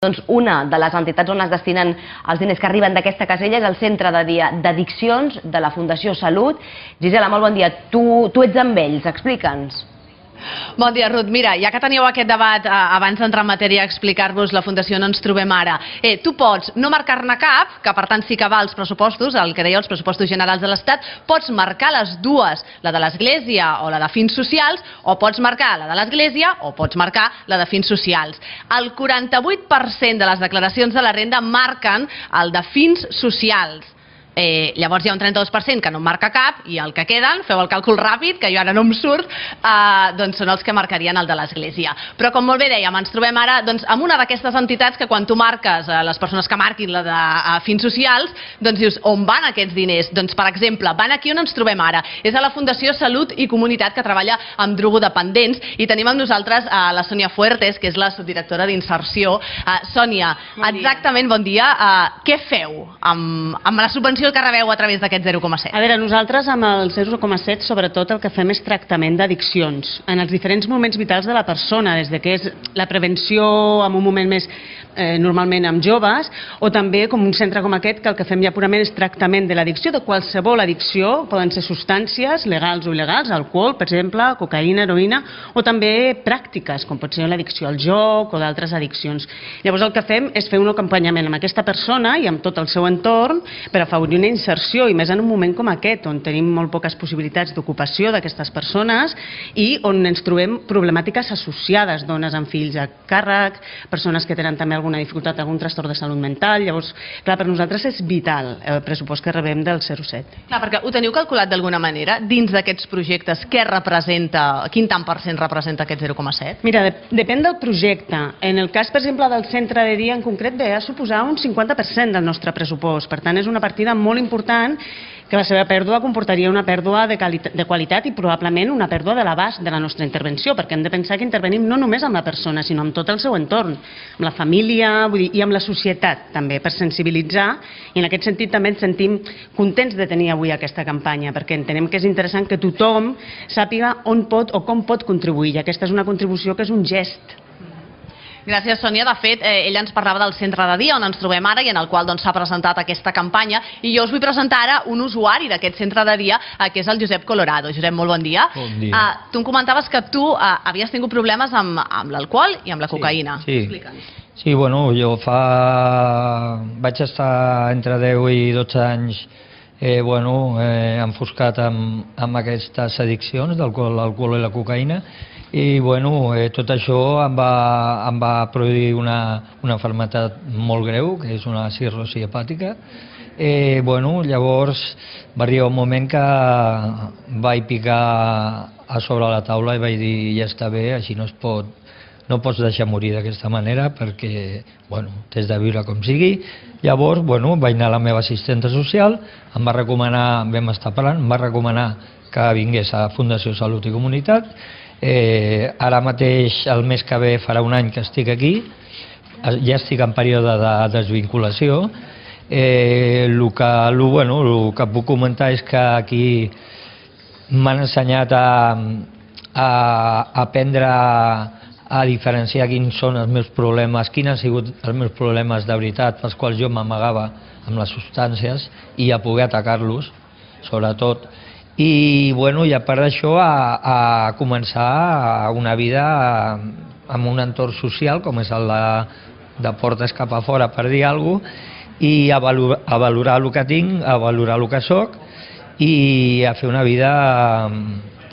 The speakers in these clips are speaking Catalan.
Doncs una de les entitats on es destinen els diners que arriben d'aquesta casella és el Centre de Dia d'Addiccions de la Fundació Salut. Gisela, molt bon dia. Tu ets amb ells, explica'ns. Bon dia, Ruth. Mira, ja que teníeu aquest debat abans d'entrar en matèria a explicar-vos la Fundació on ens trobem ara, tu pots no marcar-ne cap, que per tant sí que va als pressupostos, el que dèieu, els pressupostos generals de l'Estat, pots marcar les dues, la de l'Església o la de fins socials, o pots marcar la de l'Església o pots marcar la de fins socials. El 48% de les declaracions de la renda marquen el de fins socials. Llavors hi ha un 32% que no marca cap i el que queden, feu el càlcul ràpid, que jo ara no em surt, doncs són els que marcarien el de l'Església. Però com molt bé dèiem, ens trobem ara amb una d'aquestes entitats que quan tu marques, les persones que marquin la de fins socials, doncs dius, on van aquests diners? Doncs per exemple, van aquí on ens trobem ara. És a la Fundació Salut i Comunitat, que treballa amb drogodependents, i tenim amb nosaltres la Sònia Fuertes, que és la subdirectora d'Inserció. Sònia, exactament, bon dia. Què feu amb la subvenció que rebeu a través d'aquest 0,7? A veure, nosaltres amb el 0,7 sobretot el que fem és tractament d'addiccions en els diferents moments vitals de la persona, des de que és la prevenció en un moment més normalment amb joves, o també com un centre com aquest que el que fem ja purament és tractament de l'addicció, de qualsevol addicció, poden ser substàncies legals o il·legals, alcohol, per exemple, cocaïna, heroïna, o també pràctiques, com pot ser l'addicció al joc o d'altres addiccions. Llavors el que fem és fer un acompanyament amb aquesta persona i amb tot el seu entorn per afavorir una inserció, i més en un moment com aquest, on tenim molt poques possibilitats d'ocupació d'aquestes persones i on ens trobem problemàtiques associades, dones amb fills a càrrec, persones que tenen també alguna dificultat, algun trastorn de salut mental. Llavors, clar, per nosaltres és vital el pressupost que rebem del 0,7. Clar, perquè ho teniu calculat d'alguna manera, dins d'aquests projectes, què representa, quin tant per cent representa aquest 0,7? Mira, depèn del projecte. En el cas, per exemple, del centre de dia en concret, ve a suposar un 50% del nostre pressupost. Per tant, és una partida molt important que la seva pèrdua comportaria una pèrdua de qualitat i probablement una pèrdua de l'abast de la nostra intervenció, perquè hem de pensar que intervenim no només amb la persona, sinó amb tot el seu entorn, amb la família, vull dir, i amb la societat també, per sensibilitzar, i en aquest sentit també ens sentim contents de tenir avui aquesta campanya, perquè entenem que és interessant que tothom sàpiga on pot o com pot contribuir, i aquesta és una contribució que és un gest. Gràcies, Sònia. De fet, ella ens parlava del centre de dia on ens trobem ara i en el qual s'ha presentat aquesta campanya, i jo us vull presentar ara un usuari d'aquest centre de dia, que és el Josep Colorado. Josep, molt bon dia. Bon dia. Tu em comentaves que tu havies tingut problemes amb l'alcohol i amb la cocaïna. Sí. Explica'ns. Sí, bueno, jo vaig estar entre 10 i 12 anys enfoscat amb aquestes addiccions d'alcohol i la cocaïna, i bueno, tot això em va produir una malaltia molt greu, que és una cirrosi hepàtica. Llavors va arribar un moment que vaig picar a sobre la taula i vaig dir, ja està bé, així no pots deixar morir d'aquesta manera, perquè t'has de viure com sigui. Llavors vaig anar a la meva assistenta social, em va recomanar, vam estar parlant, em va recomanar que vingués a Fundació Salut i Comunitat. Ara mateix, el mes que ve, farà un any que estic aquí, ja estic en període de desvinculació. El que puc comentar és que aquí m'han ensenyat a aprendre a diferenciar quins són els meus problemes, quins han sigut els meus problemes de veritat, pels quals jo m'amagava amb les substàncies, i a poder atacar-los, sobretot. I a part d'això a començar una vida amb un entorn social com és el de portes cap a fora, per dir alguna cosa, i a valorar el que tinc, a valorar el que soc, i a fer una vida,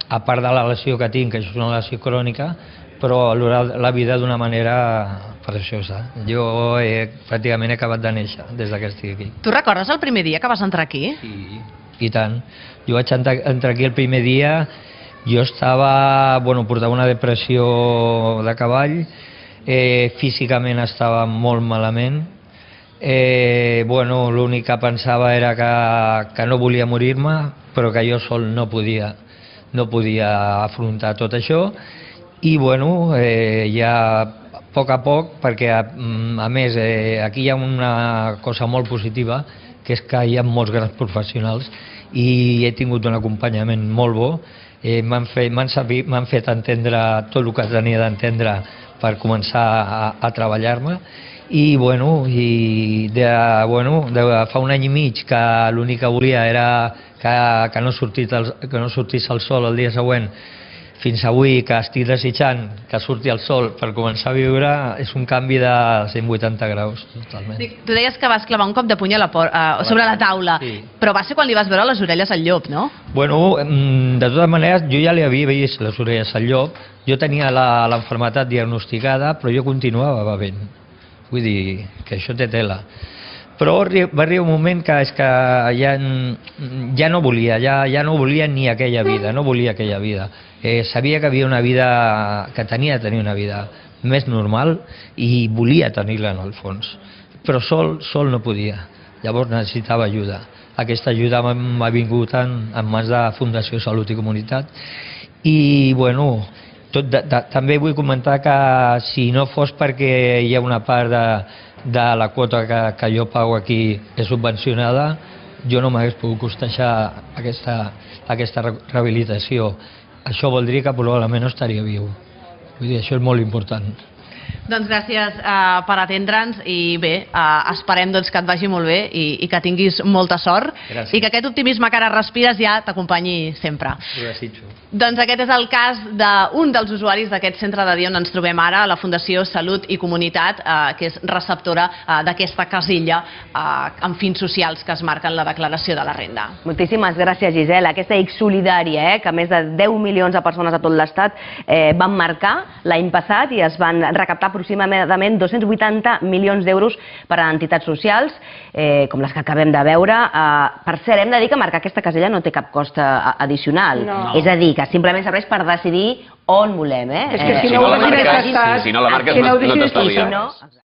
a part de la lesió que tinc, que és una lesió crònica, però valorar la vida d'una manera preciosa. Jo pràcticament he acabat de néixer des que estic aquí. Tu recordes el primer dia que vas entrar aquí? Sí, i tant. Jo vaig entrar aquí el primer dia, jo portava una depressió de cavall, físicament estava molt malament, l'únic que pensava era que no volia morir-me, però que jo sol no podia afrontar tot això, i ja a poc, perquè a més aquí hi ha una cosa molt positiva, que és que hi ha molts grans professionals i he tingut un acompanyament molt bo. M'han fet entendre tot el que tenia d'entendre per començar a treballar-me, I, bueno, fa un any i mig que l'únic que volia era que no sortís el sol el dia següent, fins avui que estic desitjant que surti el sol per començar a viure, és un canvi de 180 graus, totalment. Tu deies que vas clavar un cop de puny sobre la taula, però va ser quan li vas veure les orelles al llop, no? Bueno, de totes maneres, jo ja li havia vist les orelles al llop, jo tenia l'enfermetat diagnosticada, però jo continuava bevent. Vull dir que això té tela. Però va arribar un moment que ja no volia ni aquella vida, no volia aquella vida. Sabia que havia una vida, que tenia de tenir una vida més normal i volia tenir-la en el fons. Però sol no podia, llavors necessitava ajuda. Aquesta ajuda m'ha vingut en mans de Fundació Salut i Comunitat. I, bueno, també vull comentar que si no fos perquè hi ha una part de la quota que jo pago aquí és subvencionada, jo no m'hagués pogut costejar aquesta rehabilitació. Això vol dir que probablement no estaria viu. Vull dir, això és molt important. Doncs gràcies per atendre'ns i bé, esperem que et vagi molt bé i que tinguis molta sort i que aquest optimisme que ara respires ja t'acompanyi sempre. Ho desitjo. Doncs aquest és el cas d'un dels usuaris d'aquest centre de dia on ens trobem ara, la Fundació Salut i Comunitat, que és receptora d'aquesta casilla amb fins socials que es marquen la declaració de la renda. Moltíssimes gràcies, Gisela. Aquesta X solidària, que més de 10 milions de persones a tot l'Estat van marcar l'any passat i es van recaptar aproximadament 280 milions d'euros per a entitats socials, com les que acabem de veure. Per cert, hem de dir que marcar aquesta casella no té cap cost addicional. És a dir, que simplement serveix per decidir on volem. És que si no la marques no t'estalvies.